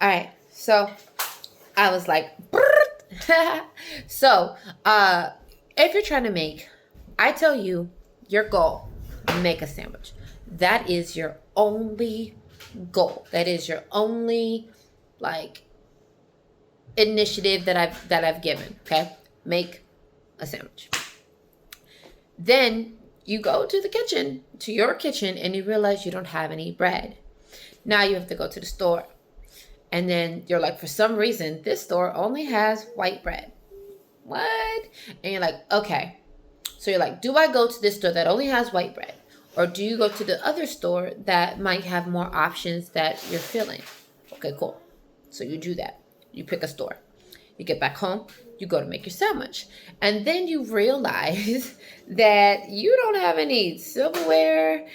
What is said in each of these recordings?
All right. So I was like, so if you're trying to make, I tell you, your goal, make a sandwich. That is your only goal. That is your only like initiative that I've given. Okay, make a sandwich. Then you go to the kitchen, to your kitchen, and you realize you don't have any bread. Now you have to go to the store. And then you're like, for some reason, this store only has white bread. What? And you're like, okay. So you're like, do I go to this store that only has white bread? Or do you go to the other store that might have more options that you're feeling? Okay, cool. So you do that. You pick a store. You get back home. You go to make your sandwich. And then you realize that you don't have any silverware.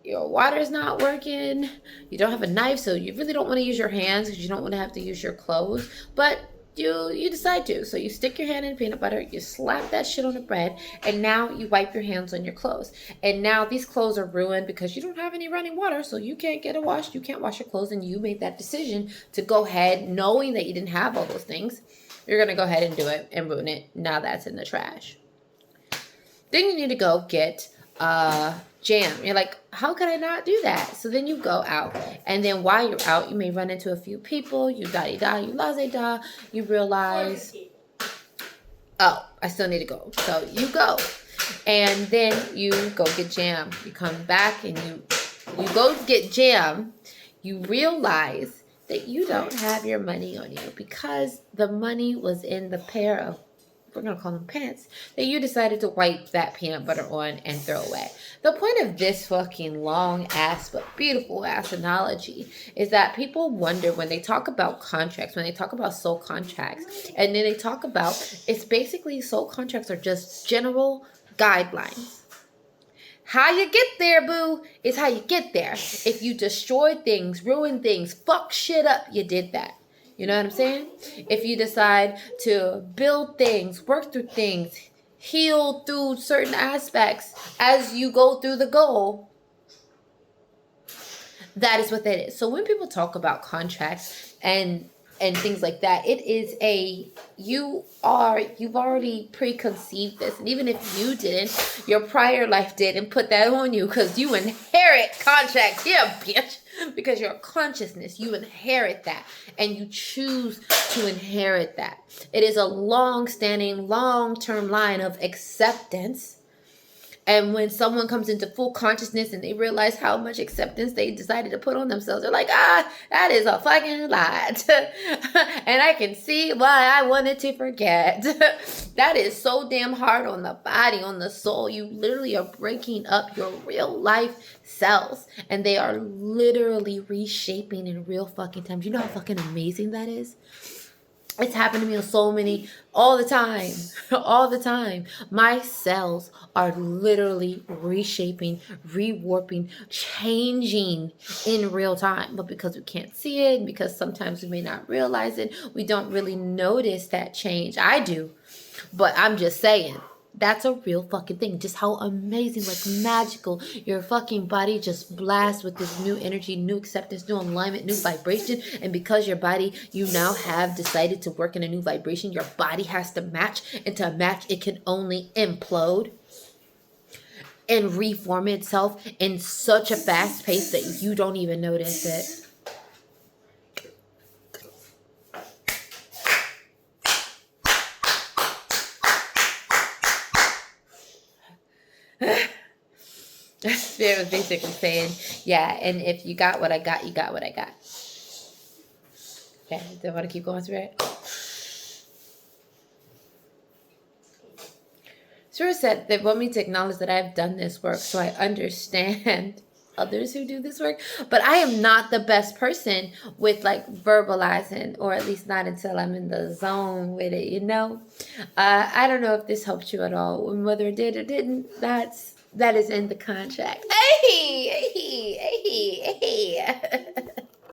Your water's not working. You don't have a knife, so you really don't want to use your hands because you don't want to have to use your clothes. But you decide to. So you stick your hand in peanut butter, you slap that shit on the bread, and now you wipe your hands on your clothes. And now these clothes are ruined because you don't have any running water, so you can't get it washed. You can't wash your clothes, and you made that decision to go ahead, knowing that you didn't have all those things. You're going to go ahead and do it and ruin it. Now that's in the trash. Then you need to go get jam. You're like, how could I not do that? So then you go out, and then while you're out, you may run into a few people. You da-di-da, you laze-da. You realize, oh, I still need to go. So you go, and then you go get jam. You come back, and you go get jam. You realize that you don't have your money on you because the money was in the pair of, we're going to call them pants, that you decided to wipe that peanut butter on and throw away. The point of this fucking long ass but beautiful ass analogy is that people wonder when they talk about contracts, when they talk about soul contracts, and then they talk about, it's basically soul contracts are just general guidelines. How you get there, boo, is how you get there. If you destroy things, ruin things, fuck shit up, you did that. You know what I'm saying? If you decide to build things, work through things, heal through certain aspects as you go through the goal, that is what that is. So when people talk about contracts and things like that, it is you've already preconceived this. And even if you didn't, your prior life did and put that on you because you inherit contracts. Yeah, bitch. Because your consciousness, you inherit that and you choose to inherit that. It is a long-standing, long-term line of acceptance. And when someone comes into full consciousness and they realize how much acceptance they decided to put on themselves, they're like, that is a fucking lie. And I can see why I wanted to forget. That is so damn hard on the body, on the soul. You literally are breaking up your real life cells. And they are literally reshaping in real fucking time. Do you know how fucking amazing that is? It's happened to me all the time, all the time. My cells are literally reshaping, rewarping, changing in real time. But because we can't see it, because sometimes we may not realize it, we don't really notice that change. I do, but I'm just saying. That's a real fucking thing. Just how amazing, like magical, your fucking body just blasts with this new energy, new acceptance, new alignment, new vibration. And because your body, you now have decided to work in a new vibration, your body has to match. And to match, it can only implode and reform itself in such a fast pace that you don't even notice it. Spirit was basically saying, yeah, and if you got what I got, you got what I got. Okay, do I want to keep going, Spirit? Spirit said they want me to acknowledge that I've done this work so I understand others who do this work, but I am not the best person with like verbalizing, or at least not until I'm in the zone with it, you know? I don't know if this helped you at all, and whether it did or didn't, that is in the contract. Hey.